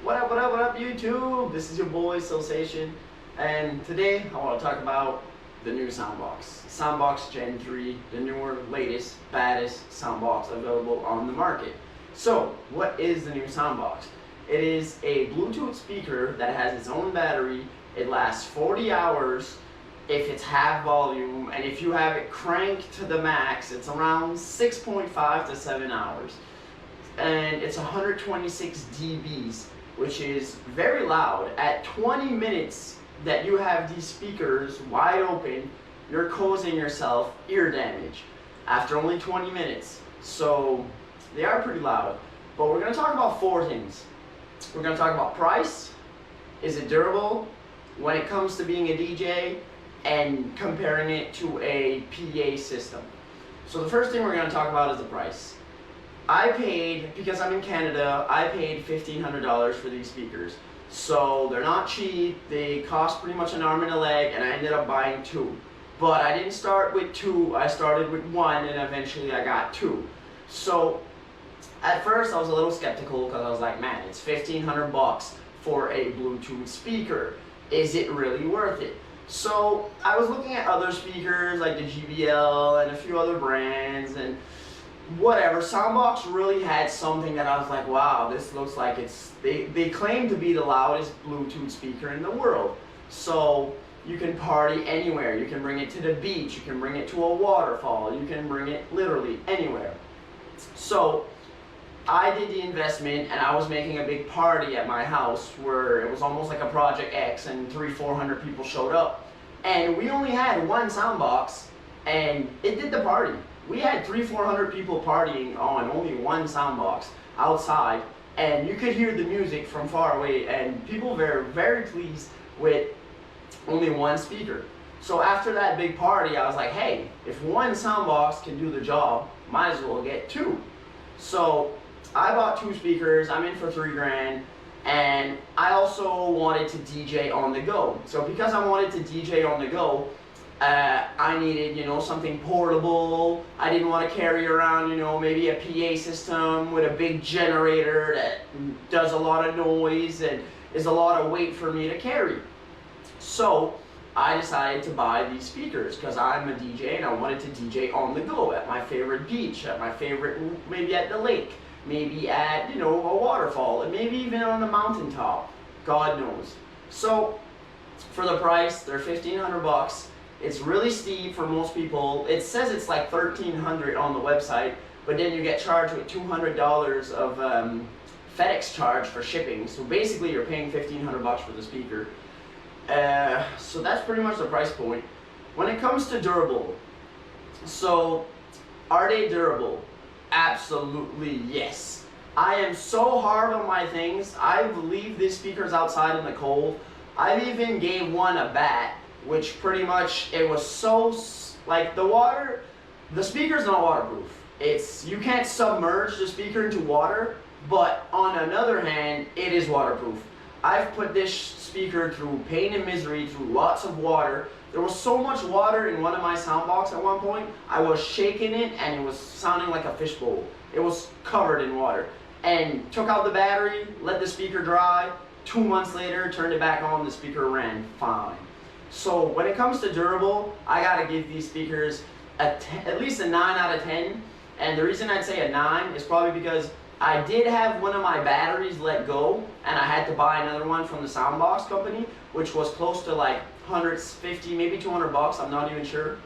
What up, YouTube? This is your boy, Sensation, and today I want to talk about the new Soundboks. Soundboks Gen 3, the newer, latest, baddest Soundboks available on the market. So, what is the new Soundboks? It is a Bluetooth speaker that has its own battery. It lasts 40 hours if it's half volume, and if you have it cranked to the max, it's around 6.5 to 7 hours. And it's 126 dBs, which is very loud. At 20 minutes that you have these speakers wide open, you're causing yourself ear damage after only 20 minutes. So they are pretty loud. But we're going to talk about four things. We're going to talk about price, is it durable, when it comes to being a DJ, and comparing it to a PA system. So the first thing we're going to talk about is the price. I paid, because I'm in Canada, I paid $1,500 for these speakers. So they're not cheap, they cost pretty much an arm and a leg, and I ended up buying two. But I didn't start with two, I started with one, and eventually I got two. So at first I was a little skeptical because I was like, man, it's $1,500 for a Bluetooth speaker. Is it really worth it? So I was looking at other speakers like the GBL and a few other brands and whatever. Soundboks really had something that I was like, wow, this looks like they claim to be the loudest Bluetooth speaker in the world. So you can party anywhere. You can bring it to the beach, you can bring it to a waterfall, you can bring it literally anywhere. So I did the investment, and I was making a big party at my house where it was almost like a Project X, and 300-400 people showed up. And we only had one Soundboks, and it did the party. We had 300-400 people partying on only one Soundboks outside, and you could hear the music from far away, and people were very pleased with only one speaker. So after that big party, I was like, hey, if one Soundboks can do the job, might as well get two. So I bought two speakers, I'm in for $3,000, and I also wanted to DJ on the go. So because I wanted to DJ on the go, I needed, something portable. I didn't want to carry around, maybe a PA system with a big generator that does a lot of noise and is a lot of weight for me to carry. So I decided to buy these speakers because I'm a DJ and I wanted to DJ on the go at my favorite beach, at my favorite, maybe at the lake, maybe at, a waterfall, and maybe even on a mountaintop, God knows. So for the price, they're $1,500. It's really steep for most people. It says it's like $1,300 on the website, but then you get charged with $200 of FedEx charge for shipping. So basically you're paying $1,500 for the speaker. So that's pretty much the price point. When it comes to durable, so are they durable? Absolutely yes. I am so hard on my things. I leave these speakers outside in the cold. I even gave one a bat, which pretty much, it was so, like the speaker's not waterproof. You can't submerge the speaker into water, but on another hand, it is waterproof. I've put this speaker through pain and misery, through lots of water. There was so much water in one of my Soundboks at one point, I was shaking it and it was sounding like a fishbowl. It was covered in water. And took out the battery, let the speaker dry. 2 months later, turned it back on, the speaker ran fine. So when it comes to durable, I gotta give these speakers at least a 9 out of 10. And the reason I'd say a 9 is probably because I did have one of my batteries let go, and I had to buy another one from the Soundboks company, which was close to like 150, maybe $200, I'm not even sure.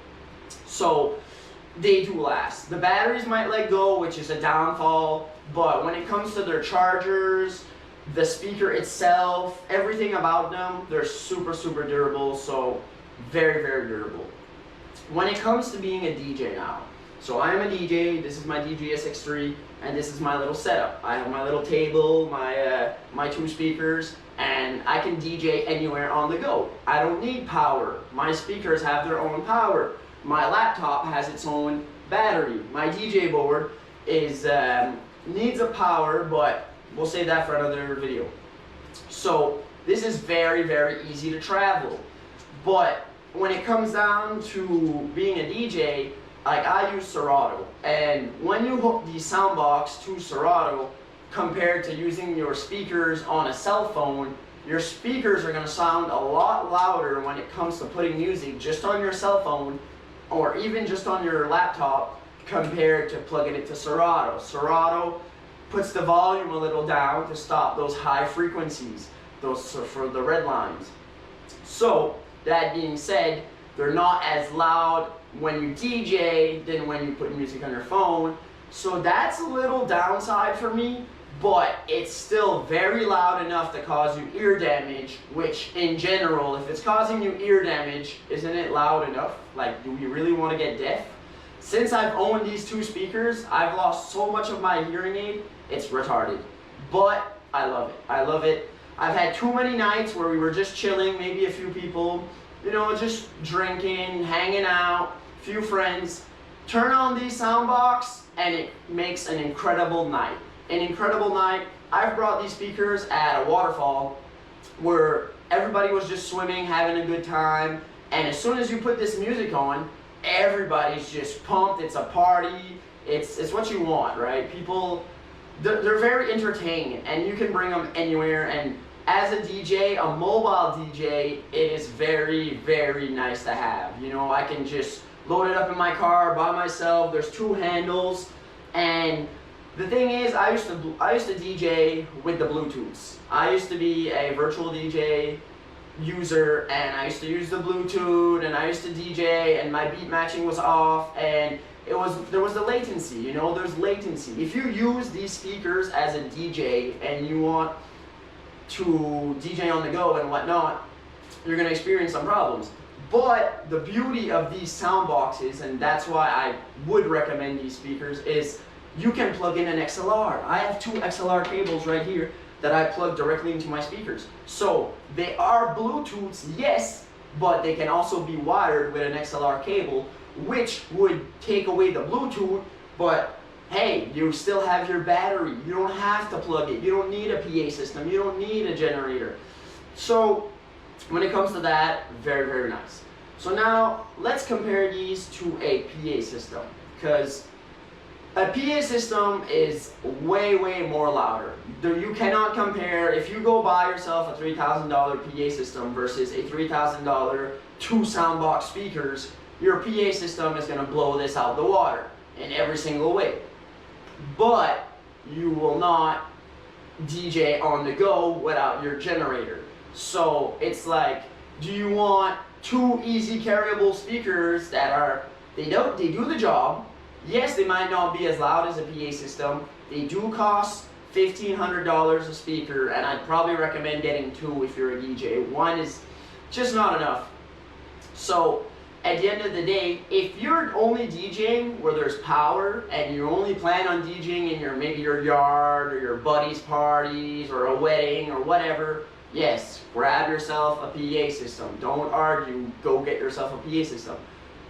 So they do last. The batteries might let go, which is a downfall, but when it comes to their chargers, the speaker itself, everything about them, they're super, super durable, so very, very durable. When it comes to being a DJ now, so I am a DJ, this is my DJ SX3, and this is my little setup. I have my little table, my two speakers, and I can DJ anywhere on the go. I don't need power. My speakers have their own power. My laptop has its own battery. My DJ board needs a power, but we'll save that for another video. So this is very, very easy to travel. But when it comes down to being a DJ, like I use Serato, and when you hook the Soundboks to Serato, compared to using your speakers on a cell phone. Your speakers are going to sound a lot louder when it comes to putting music just on your cell phone or even just on your laptop compared to plugging it to Serato. Serato puts the volume a little down to stop those high frequencies, those for the red lines. So that being said, they're not as loud when you DJ than when you put music on your phone. So that's a little downside for me, but it's still very loud enough to cause you ear damage, which in general, if it's causing you ear damage, isn't it loud enough? Like, do we really want to get deaf? Since I've owned these two speakers, I've lost so much of my hearing aid, it's retarded. But I love it. I love it. I've had too many nights where we were just chilling, maybe a few people, you know, just drinking, hanging out, few friends. Turn on these Soundboks and it makes an incredible night. An incredible night. I've brought these speakers at a waterfall where everybody was just swimming, having a good time, and as soon as you put this music on, everybody's just pumped. It's a party. It's what you want, right? People, they're very entertaining, and you can bring them anywhere. And as a DJ, a mobile DJ, it is very, very nice to have. You know, I can just load it up in my car by myself. There's two handles, and the thing is, I used to DJ with the Bluetooths. I used to be a virtual DJ user, and I used to use the Bluetooth, and I used to DJ, and my beat matching was off, and there was the latency. You know, there's latency. If you use these speakers as a DJ and you want to DJ on the go and whatnot, you're gonna experience some problems. But the beauty of these sound boxes, and that's why I would recommend these speakers, is you can plug in an XLR. I have two XLR cables right here that I plug directly into my speakers. So they are Bluetooths, yes, but they can also be wired with an XLR cable, which would take away the Bluetooth, but hey, you still have your battery. You don't have to plug it. You don't need a PA system. You don't need a generator. So when it comes to that, very, very nice. So now let's compare these to a PA system, because a PA system is way, way more louder. You cannot compare, if you go buy yourself a $3,000 PA system versus a $3,000 two Soundboks speakers, your PA system is going to blow this out the water in every single way. But you will not DJ on the go without your generator. So it's like, do you want two easy carryable speakers that are, they do the job. Yes, they might not be as loud as a PA system. They do cost $1,500 a speaker, and I'd probably recommend getting two if you're a DJ. One is just not enough. So at the end of the day, if you're only DJing where there's power and you only plan on DJing in maybe your yard or your buddy's parties or a wedding or whatever, yes, grab yourself a PA system. Don't argue, go get yourself a PA system.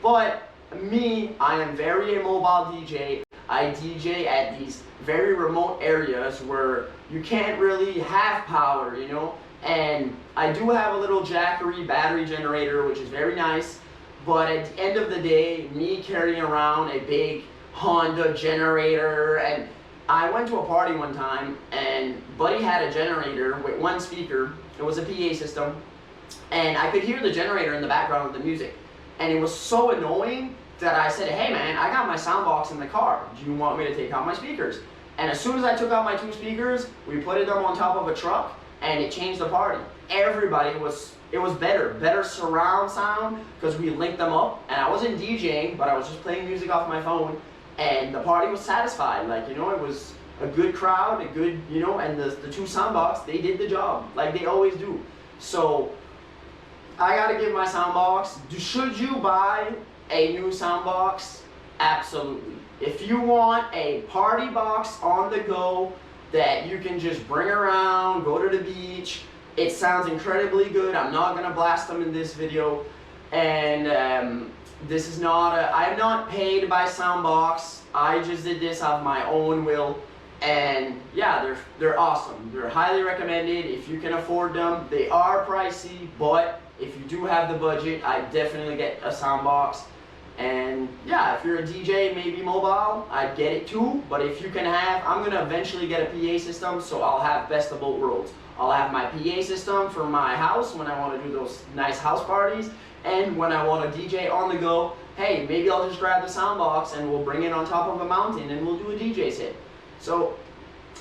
But me, I am very a mobile DJ. I DJ at these very remote areas where you can't really have power, you know? And I do have a little Jackery battery generator, which is very nice. But at the end of the day, me carrying around a big Honda generator, and I went to a party one time and buddy had a generator with one speaker. It was a PA system, and I could hear the generator in the background with the music. And it was so annoying that I said, hey man, I got my Soundboks in the car. Do you want me to take out my speakers? And as soon as I took out my two speakers, we put them on top of a truck, and it changed the party. Everybody it was better surround sound, because we linked them up, and I wasn't DJing, but I was just playing music off my phone, and the party was satisfied. Like, you know, it was a good crowd, a good, you know, and the two Soundboks, they did the job, like they always do. So I gotta give my Soundboks. Should you buy a new Soundboks? Absolutely. If you want a party box on the go that you can just bring around, go to the beach, it sounds incredibly good. I'm not gonna blast them in this video, and this is not I'm not paid by Soundboks. I just did this of my own will, and yeah, they're awesome. They're highly recommended if you can afford them. They are pricey, but if you do have the budget, I definitely get a Soundboks. And yeah, if you're a DJ, maybe mobile, I'd get it too. But if you can have, I'm gonna eventually get a PA system, so I'll have best of both worlds. I'll have my PA system for my house when I want to do those nice house parties, and when I want to DJ on the go, hey, maybe I'll just grab the Soundboks and we'll bring it on top of a mountain and we'll do a DJ set. So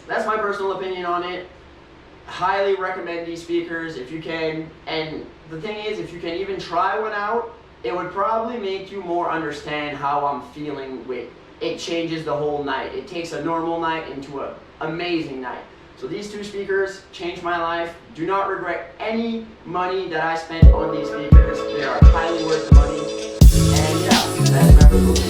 that's my personal opinion on it. Highly recommend these speakers if you can. And the thing is, if you can even try one out, it would probably make you more understand how I'm feeling with it. Changes the whole night. It takes a normal night into an amazing night. So these two speakers changed my life. Do not regret any money that I spent on these speakers. They are highly worth the money. And yeah, that's my